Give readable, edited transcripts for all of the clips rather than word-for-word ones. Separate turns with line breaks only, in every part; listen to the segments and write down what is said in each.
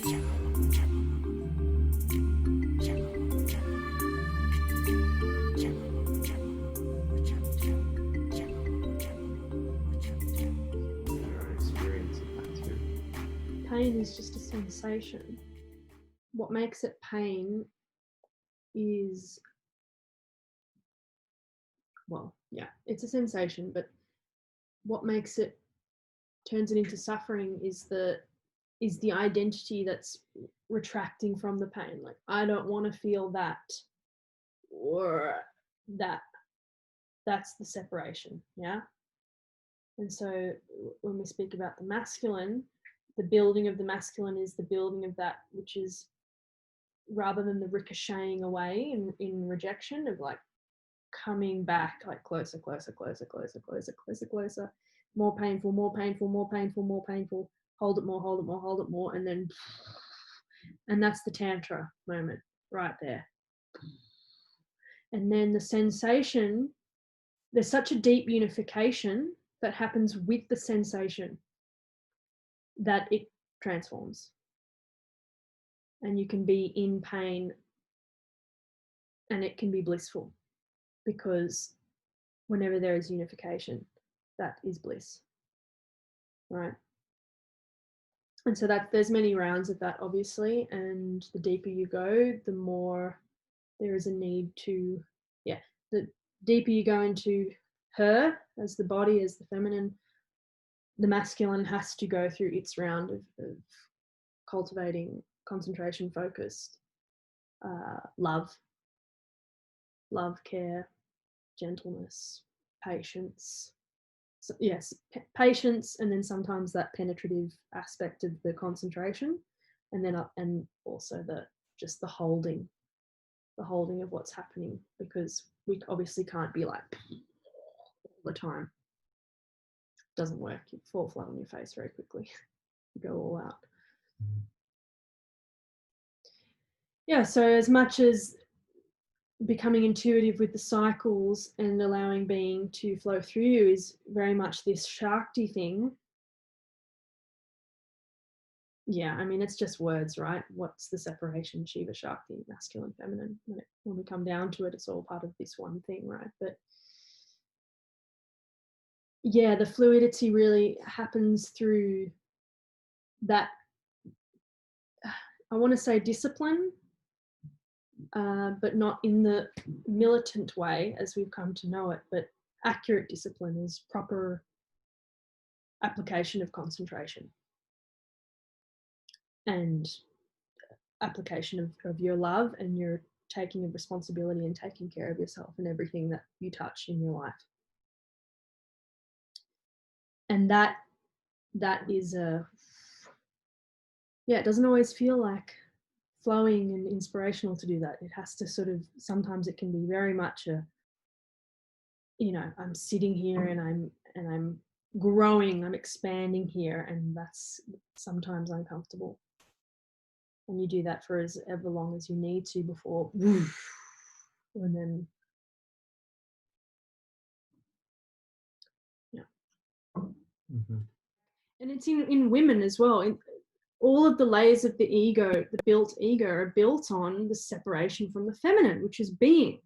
Pain is just a sensation. What makes it pain is, well, yeah, it's a sensation, but what makes it, turns it into suffering is the identity that's retracting from the pain. Like, I don't want to feel that, or that. That's the separation, yeah? And so when we speak about the masculine, the building of the masculine is the building of that which is, rather than the ricocheting away in rejection, of like coming back, like closer, closer, closer, closer, closer, closer, closer, more painful, more painful, more painful, more painful, hold it more, hold it more, hold it more, and then, and that's the Tantra moment right there. And then the sensation, there's such a deep unification that happens with the sensation that it transforms. And you can be in pain and it can be blissful, because whenever there is unification, that is bliss, right? And so that there's many rounds of that, obviously, and the deeper you go, the more there is a need to, yeah, the deeper you go into her as the body, as the feminine, the masculine has to go through its round of cultivating concentration, focused love, care, gentleness, patience. So, yes, patience, and then sometimes that penetrative aspect of the concentration, and then and also just the holding of what's happening, because we obviously can't be like all the time. It doesn't work. You fall flat on your face very quickly. You go all out. Yeah, so as much as becoming intuitive with the cycles and allowing being to flow through you is very much this Shakti thing. Yeah, I mean, it's just words, right? What's the separation? Shiva, Shakti, masculine, feminine. When we come down to it, it's all part of this one thing, right? But yeah, the fluidity really happens through that, I want to say discipline, but not in the militant way as we've come to know it, but accurate discipline is proper application of concentration and application of your love and your taking of responsibility and taking care of yourself and everything that you touch in your life. And that is it doesn't always feel like flowing and inspirational to do that. It has to sort of, sometimes it can be very much I'm sitting here and I'm growing, I'm expanding here, and that's sometimes uncomfortable. And you do that for as ever long as you need to before, and then, yeah. Mm-hmm. And it's in women as well. All of the layers of the ego, the built ego, are built on the separation from the feminine, which is being.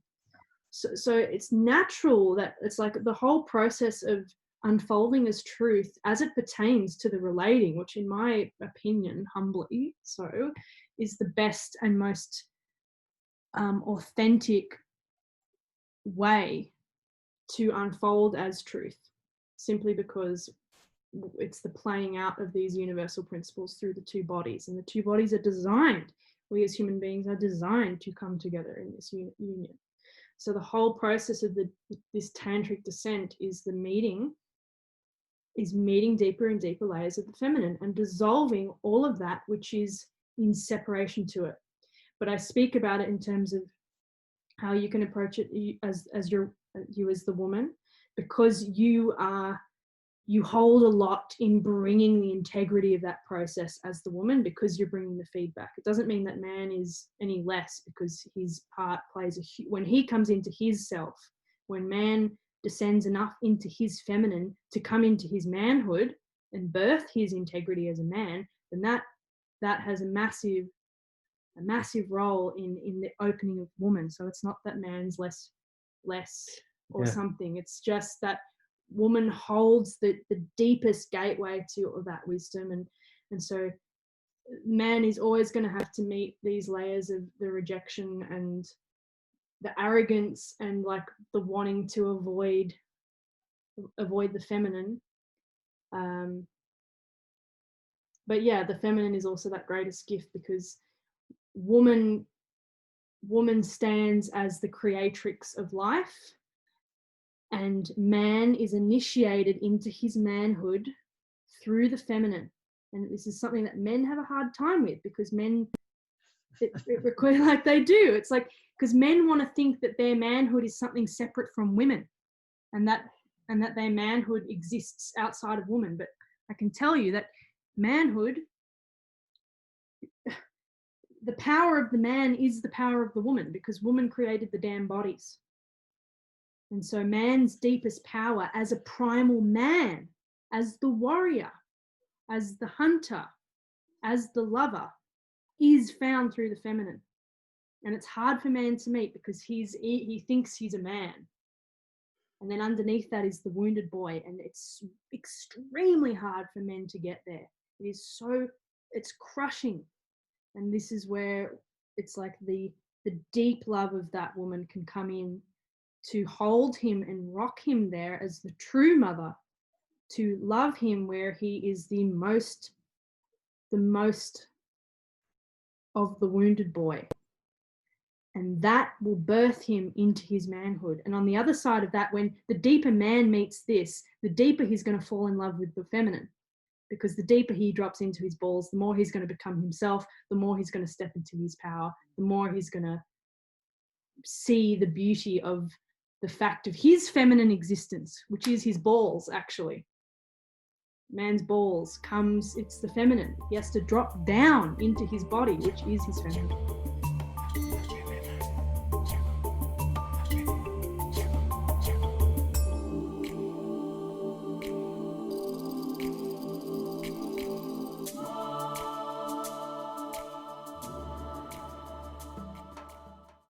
So it's natural that it's like the whole process of unfolding as truth as it pertains to the relating, which in my opinion, humbly so, is the best and most authentic way to unfold as truth, simply because it's the playing out of these universal principles through the two bodies, and the two bodies are designed, we as human beings are designed to come together in this union. So the whole process of this tantric descent is meeting deeper and deeper layers of the feminine and dissolving all of that which is in separation to it. But I speak about it in terms of how you can approach it as you as the woman, because you hold a lot in bringing the integrity of that process as the woman, because you're bringing the feedback. It doesn't mean that man is any less, because his part plays when he comes into his self, when man descends enough into his feminine to come into his manhood and birth his integrity as a man, then that that has a massive role in the opening of woman. So it's not that man's less or something. It's just that woman holds the deepest gateway to all that wisdom, and so man is always going to have to meet these layers of the rejection and the arrogance and like the wanting to avoid the feminine. But yeah, the feminine is also that greatest gift, because woman stands as the creatrix of life, and man is initiated into his manhood through the feminine. And this is something that men have a hard time with, because men, it requires, like they do. It's like, because men want to think that their manhood is something separate from women, and that their manhood exists outside of woman. But I can tell you that manhood, the power of the man is the power of the woman, because woman created the damn bodies. And so man's deepest power as a primal man, as the warrior, as the hunter, as the lover, is found through the feminine. And it's hard for man to meet, because he thinks he's a man. And then underneath that is the wounded boy. And it's extremely hard for men to get there. It's crushing. And this is where it's like the deep love of that woman can come in to hold him and rock him there as the true mother, to love him where he is the most of the wounded boy. And that will birth him into his manhood. And on the other side of that, when the deeper man meets this, the deeper he's going to fall in love with the feminine. Because the deeper he drops into his balls, the more he's going to become himself, the more he's going to step into his power, the more he's going to see the beauty of the fact of his feminine existence, which is his balls, actually. Man's balls it's the feminine. He has to drop down into his body, which is his feminine.